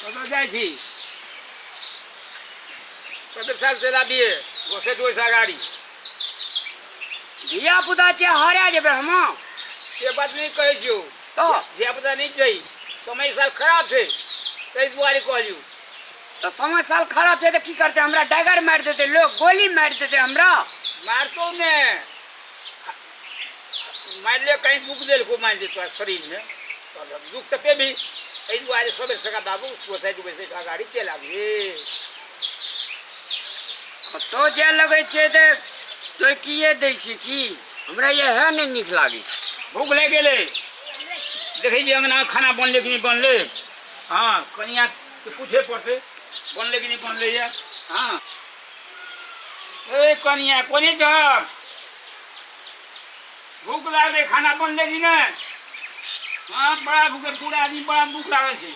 तो जाए छी कतेक साल से लाबिए गोसे दोसा गाड़ी धिया पुता छे हरा जेबे हम से बात नहीं कहे छियो तो धिया पुता नहीं चाहिए समय साल खराब थे तै दुआरे कहलियो तो समय साल खराब थे तो की करते हमरा डगर मार देते लोग गोली मार देते हमरा मारतो ने मार ले कहीं दुख देल को मार दे तो शरीर में दुख तो पे भी तै दुआरे सबे सका बाबू सोचे जो वैसे का गाड़ी चला गे तो जे लगे छे ते तो किए दै छी की हमरा ये है नहीं निक लागी भूख ले गेले देखै जी अंगना खाना बनले कि नहीं बनले हाँ कनिया के पूछे पड़ते बनले कि नहीं बनले ये हाँ ए कनिया कोनी जा भूख लागे खाना बनले कि नहीं हाँ बड़ा भूख पूरा आदमी बड़ा भूख लागल छे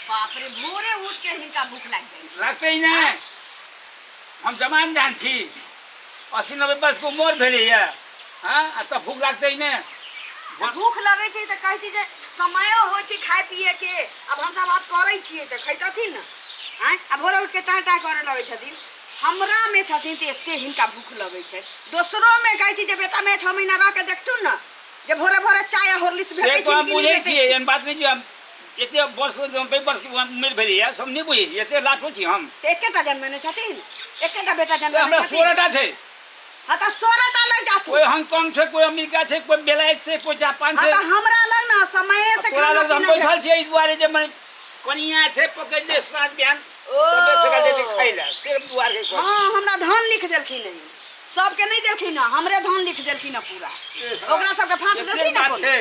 बाप रे भोरे उठ के हिनका भूख लाग गई लगते ही नहीं हम जमान जान छी 80-90 वर्ष को मोर भेले ये हाँ तो भूख लगते ही नहीं भूख लगे छै त कहै छी जे समयो होइ छै खाए पिए के अब हम सब बात करै छियै त खैतथिन न हैं आ भोरे उठ के टाटा करे लगै छथिन हमरा में छथिन त एते हिनका भूख लगे छै दोसरो में कहै छी जे बेटा में 6 महीना रह के देखथुन न जे भोरे भोरे चाय हॉर्लिक्स भेटै छै कि नहीं भेटै छै एहन बात नहीं छै एते वर्ष वर्ष की उम्र भेलै या सब नहीं बुझै छी एते लाठो छी हम त एकेटा जन्मने छथिन एकेटा बेटा जन्मने हमरा छथिन 16टा छै हां त 16टा लग जाथु कोई हांगकांग छै कोई अमेरिका छै कोई बेलायत छै कोई जापान हां छै त हमरा लग न समय से तोरा लग हम बैठल छी एहि दुआरे जे मन कनिया छै पकड़ दे साँझ बिहान सबे सका दे खैला सिर्फ दुआर के हां हमरा धन लिख देलखिन नहीं सबके नहीं देलखिन न हमरे धन लिख देलखिन न पूरा ओकरा सबके फांस देलखिन न छै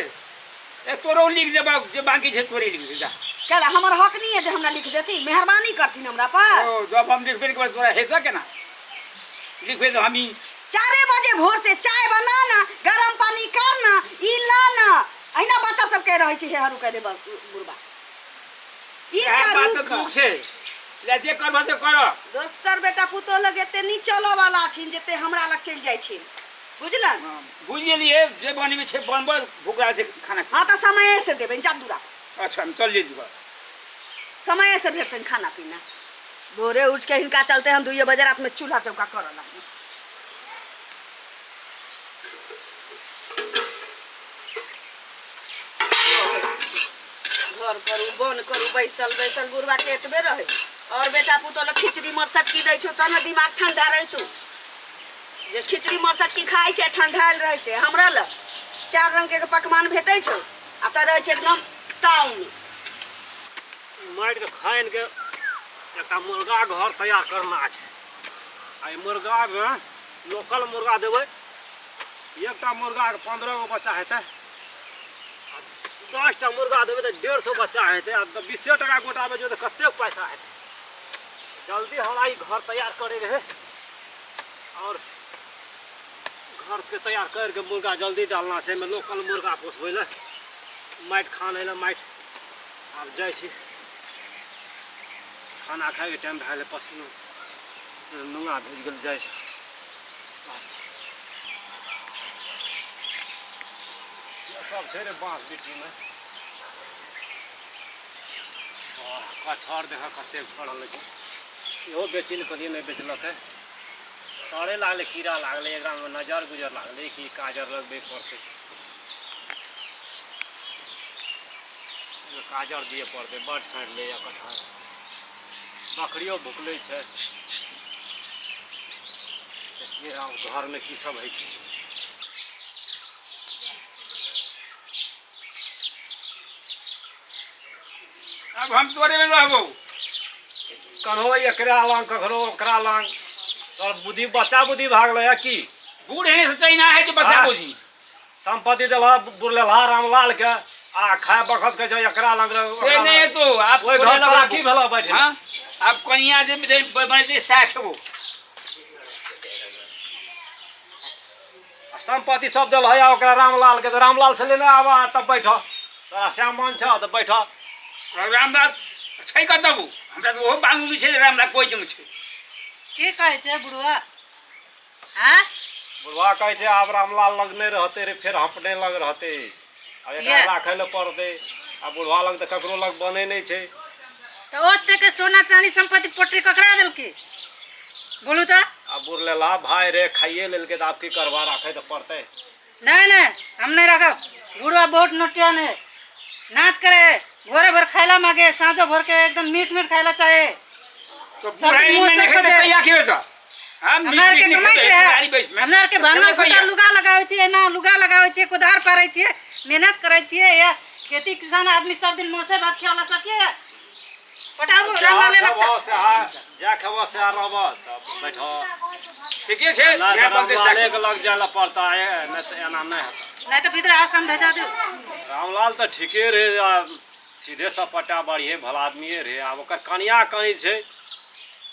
ए तोरो लिख देबा जे बाकी छै तोरे लिख दे जा कहला हमर हक नहीं है जे हमरा लिख देती मेहरबानी करथिन हमरा पर ओ जब हम लिखबे के तोरा हेसा केना लिखबे तो हम 4 बजे भोर से चाय बनाना गरम पानी करना ई लाना अहिना बच्चा सब कह रहे छै हे हरू करे बुरबा ई बात करू दुख छै ले जे करबा से कर दोसर बेटा पुतो लगे ते नहीं चलो वाला छिन जेते हमरा लग चल जाय छिन बुझलन बुझ गेलिए जे बनी में छै बनबल भूखला छै खाना हां त समय से देबे जादूरा अच्छा हम चल जेबा समय से भेटन खाना पीना भोरे उठ के हिनका चलते हम 2 बजे रात में चूल्हा चौका कर लगी घर करू बन करू बैसल बैसल बुढ़वा के एतबे रहे और बेटा पुतो ल खिचड़ी मरसट की दै छु त न दिमाग ठंडा रहे छु जे खिचड़ी मरसट की खाइ छै ठंडाल रहे छै हमरा ल 4 रंग के पकवान भेटै छै आ त रहे छै एकदम टाउन मार के खाइन के एकटा मुर्गा घर तैयार करना छै आ मुर्गा में लोकल मुर्गा देबै एकटा मुर्गा के 15 गो बच्चा हेतै 10टा मुर्गा देबै तऽ 150 बच्चा हेतै आ 20 टका गोटा में जो तऽ कते पैसा हेतै जल्दी हमरा ई घर तैयार करे रहे और घर के तैयार करके मुर्गा जल्दी डालना छै में लोकल मुर्गा पोसबै ले माटि खाने ले माटि आब जाइ छी खाना खाए के टाइम भए पसीना से नुंगा भेज गेल जाइ छै सब छै रे बाँस बिटी में कटहर देखा कते फड़ल छै इहो बेचिन करिए नहीं बेचलक है सड़े लागले कीड़ा लागले एकरा में नजर गुजर लागले कि काजर लगबे पड़ते काजर दिए पड़ते बड़ सड़ ले कटहर बकरियों भुकले छै देखिए घर में की सब है अब हम तोरे में रहबो कन्हो एकरा लंग कखनो ओकरा लंग और बुद्धि बच्चा बुद्धि भागल है की बूढ़ है से चाइना है कि बच्चा बुझी संपत्ति देला बुरलेला रामलाल के आ खाए बखत के जो एकरा लंग से नहीं है तो आप कोई घर तोरा की भेला बैठे हां आप कनिया जे बने जे साखबो संपत्ति सब देल है ओकरा रामलाल के तो रामलाल से लेने आवा तब बैठ तोरा श्यामन छ त बैठ रामलाल छै कतबो हमरा तो ओहो बांगू छै रामलाल कोई जम छै के कहै छै बुढ़वा हां बुढ़वा कहै छै आब रामलाल लग नहीं रहते रे फिर अपने लग रहते अब एकरा राखे ले पड़ते आ बुढ़वा लग तो ककरो लग बने नहीं छे। तो ओते के सोना चांदी संपत्ति पोटरी ककरा देलके बोलू तो। अब बुढ़ लेला भाई रे खाइए लेल के तो आपकी करवा रखे तो पड़ते। नहीं नहीं हम नहीं रखब। बुढ़वा बहुत नोटियान है, नाच करे, भोरे भर खाइला मांगे, साँझो भर के एकदम मीट मीट खाइला चाहे। तो बुढ़ाई में नहीं खेते कहिया की होता हम हमरा के कमाई छे, हमरा के भांगल फटा लुगा लगावे छे ना, लुगा लगावे छे, कोदार पारे छे, मेहनत करे छे। या खेती किसान आदमी सब दिन मोसे भात खाला सके पटाबो रंगा ले लगता से आ जा खबो से आ रहबो तब बैठो ठीके छे यहाँ बोलते रामलाल के लग जाला पड़ता है न तो एना नहीं होता। नहीं तो भीतर आश्रम भेजा दो। रामलाल तो ठीके रहे सीधे सपटा बढ़िए भला आदमी रहे। अब ओकर कनिया कहीं छे।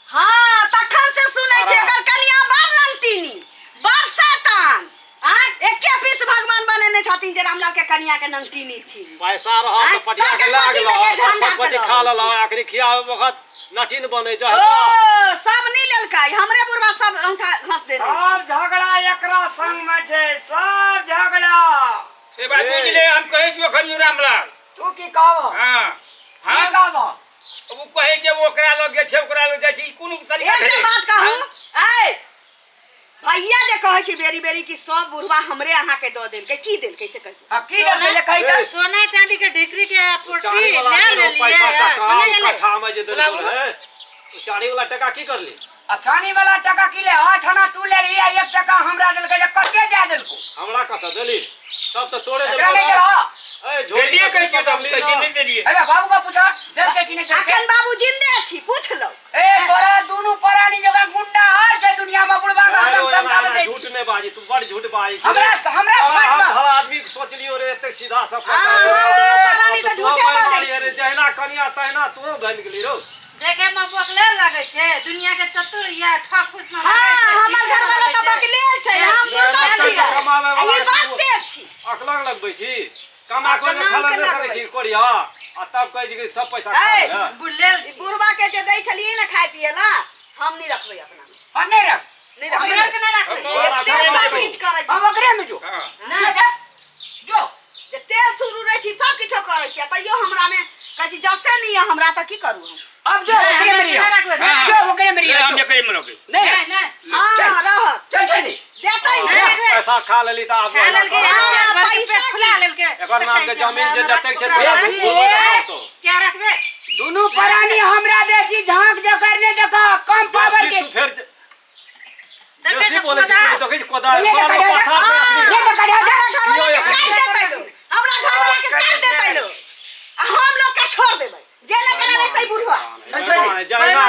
हाँ तखन से सुनै छै एकर कनिया बड़ रंगतीनी, बड़ शैतान। हां एके पीस भगवान बनेने छथिन जे रामलाल के कनिया के नंगतीनी छी। पैसा रहा तो पटिया के लाग लो, संपत्ति खा लो, आखिरी खियावे वक्त नटीन बने जा। ओ सब नी लेलकै, हमरे बुढ़वा सब अंगठा घस दे। सब झगड़ा एकरा संग में छै, सब झगड़ा। से बात बुझले हम कहे जो खन्यू रामलाल तू की कहबो? हां की हां कहबो? वो कहे जे ओकरा लग जे छै ओकरा लग जाय छै कोनो तरीका एक बात कहूं ए भैया जे कहै छै बेरी बेरी कि सब बुढ़वा हमरे अहाँ के द देलकै, की देलकै से कहि। अब की देलकै कहि त? सोना चांदी के ढिकरी के पोटरी चारी ले वाला ले पैसा लिए टका कट्ठा में जे देल है चारी वाला टका की करली? अचानी वाला टका की ले 8 आना तू ले लिया, 1 टका हमरा देलकै जे कते दे देलको? हमरा कत देली सब तो तोड़े एकरा नहीं देला। ए दे दिए कहि के तब कहि छै नहीं दे दिए। अरे बाबू का पूछा देलकै कि नहीं देलकै? अखन बाबू जिंदे छी पूछ लो। ए तोरा दुनु परानी जगह गुंडा हर छै दुनिया में बुढ़वा का हम समझावे दे। झूठ नहीं बाजी, तू बड़ झूठ बाजी। हमरा फाट में हर आदमी सोच लियो रे एते सीधा सब हां दुनु परानी त झूठे बाजै रे छै। जहना कनिया तहना तू बन गेली रो। देखे में बकले लागे छे, दुनिया के चतुर या ठक फुस में हां हमर घर वाला त बकलेल छै, हम बुढ़वा छी आ ई बात ते छी। अखलंग लगबै छी कमा को खाला न सकै छी कोड़िया आ तब कहै छी कि सब पैसा खा ए, ले। बुलेल ई बुढ़वा के जे दै छलिए ना खाय पिए ला हम नहीं रखबै अपना में। हम नहीं रख। नहीं हमरा के रखबै। ना रखबे। एते सब किछ करै छी। हम ओकरे में जो हां ना जो जे तेल शुरू रहै छी सब किछो करै छी तइयो हमरा में कहै छी जसे नहीं है हमरा त की करू हम। अब जो ओकरे में रहियो, हाँ। जो ओकरे में रहियो। हम जे करे में रखे नहीं नहीं नहीं हां रहत चल चल देतै नहीं, ना। नहीं। पैसा खा लेली त आब खा लेलके हाँ, पैसा पैसा खुला लेलके। एकर नाम के जमीन जे जतेक छै बेसी तो क्या रखबे? दुनु परानी हमरा बेसी झांक जो करने देखो कम पावर के। तू फिर देखे बेसी से बोले छी खुदा तो कहै छी कोदा ये मारो कहिया पसार हाँ, दे। ये तो कहिया जा। हमरा घर वाला के काट देतै लो, हमरा घर वाला के काट देतै लो आ हम लोग के छोड़ देबै जेल करावे सही बुढ़वा। जहना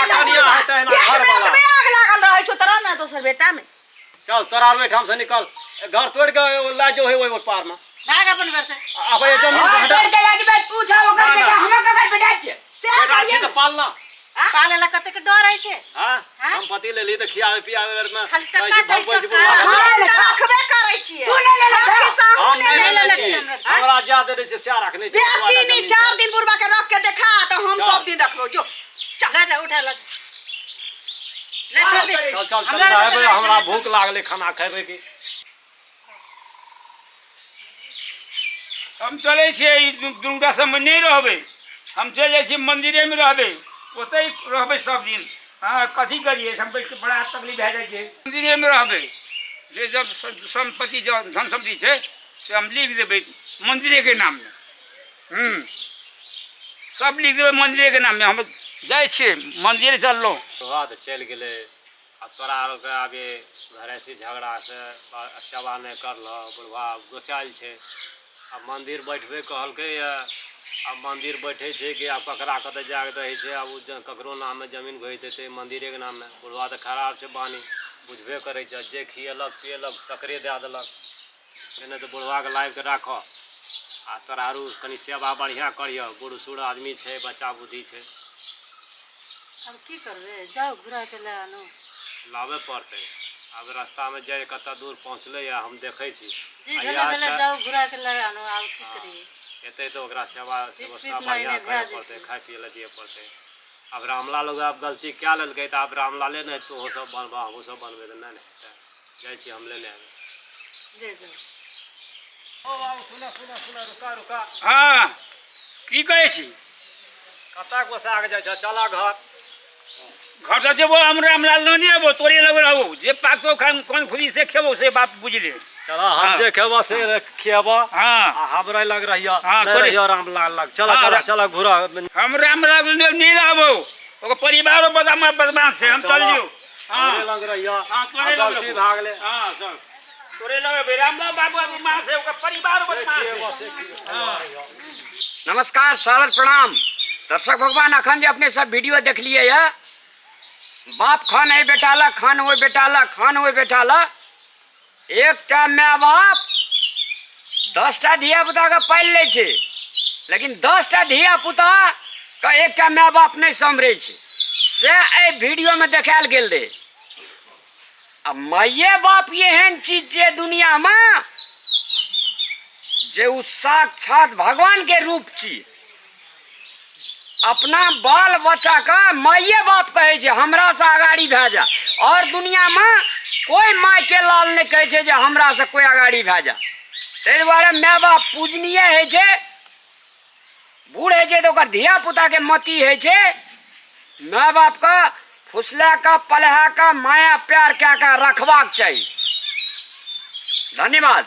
कनिया है तहना घर वाला। आग लागल रहै छौ तोरा में दोसर बेटा में। चल तोरा बेठाम से निकल घर तोड़ के ला जो है ओइ पार में भाग अपन घर से। अब ये जमीन और हटा चल चला के बाद पूछा ओकर ना, बेटा ना। हमरा का कर बेटा छै। से बेटा छी कहिए त पालना। पाले ला कते के डर है छे। हां हाँ? संपत्ति ले ली त खियावे पियावे में खाली टका कहै छी भगवती टका। बुढ़वा हम त रखबे करै छियै। तू ले ले ले। किसानो हम ने नहीं ले ले ले छी ले। हमरा ज्यादा दे छै स्या रखने छै बेसी नी 4 दिन बुढ़वा के रख के देखा त हम चल। सब दिन रखबो जो। ले जा उठा ले। ले चल दे। चल चल चल रहबे हमरा भूख लागले खाना खेबे की। हम चले छियै ई दुर्गा सब में नहीं रहबे, हम चल जाय छी मंदिरे में रहबे, ओतै रहबे सब दिन। हां कथी करिए हम बड़ा तकलीफ भए जाइ छै मंदिरे में रहबे। जे जब संपत्ति जो धन संपत्ति छै से हम लिख देबै मंदिरे के नाम में। सब लिख देबै मंदिरे के नाम में। हम जाइ छियै मंदिर चललो तोरा त चल गेले आ तोरा के आगे घरेसी झगड़ा से सेवा नहीं करलो बुढ़वा गोसाइल छै। अब मंदिर बैठबे कहलकै अब मंदिर बैठे छै कि अब ककरा कतऽ जाके रहै छै। अब ककरो नाम में जमीन भेज देते मंदिरे के नाम में। बुढ़वा तो खराब छै बानी बुझबे करे छै, जे खिएलक पिएलक सकरे दे देलक। एने तो बुढ़वा के लाइव के राखो आ तोरा आरू कनी सेवा बढ़िया करियो। बूढ़ सूढ़ आदमी छै, बच्चा बुद्धि छै, अब की करबे? जाओ घुरा के ले आनो। लावे पड़ते। अब रास्ता में जाए कत दूर पहुँचले या हम देखे छी जी गले गले जाओ घुरा के ले आनो। आब की करिए? एते तो ओकरा सेवा बीस व्यवस्था फीट बढ़िया लाइने करे भए पड़ते, जेतै। खाए पिए ला दिए पड़ते। अब रामलाल लोग अब गलती क्या लेलकै तो अब रामलाले नहीं तो सब बनबा हम सब बनबे तो नहीं हेतै। जाइ छी हम लेने आबे। ले जाओ। ओ बाबू सुना सुना सुना रुका रुका हाँ की कहै छी कतऽ गोसा आगे जाइ छ चला घर घर से जेबो हम रामलाल नहीं अबो तोरे लग रहबो जे पाको खान कोन खुदी से खेबो से बात बुझले चला हम हाँ। जे खेबो से खेबो हाँ आ हमरा लग रहियो हाँ, नहीं तोरे- रहियो रामलाल लग चला हाँ, चला चला घुरा हम रामलाल नहीं रहबो ओकर परिवारो बदमाश से हम चल लियो हाँ हाँ लग रहियो हाँ तोरे आ लग गलती रहबो। भाग ले हाँ चल तोरे लग रामलाल बाबू मां से ओकर परिवार बदमाश से हाँ नमस्कार सादर प्रणाम दर्शक भगवान अखन जे अपने सब वीडियो देख लिए है बाप खान है बेटाला खान हो बेटाला खान हो बेटाला एकटा माय बाप 10टा धिया पुता के पाल ले छे लेकिन 10टा धिया पुता के एकटा माय बाप नहीं संभरे छे से ए वीडियो में देखाल गेल रे अब माये बाप एहन चीज जे दुनिया में जे उ साक्षात भगवान के रूप छी अपना बाल बच्चा का माये बाप कहे छे हमरा से आगाड़ी भे जा और दुनिया में कोई माय के लाल नहीं कहे छे जे हमरा से कोई आगाड़ी भे जा ते दुआरे माय बाप पूजनीय है छे बूढ़ है छे तो ओकर धिया पुता के मती है छे माय बाप का फुसला का पलहा का माया प्यार क्या का रखवाक चाहिए। धन्यवाद।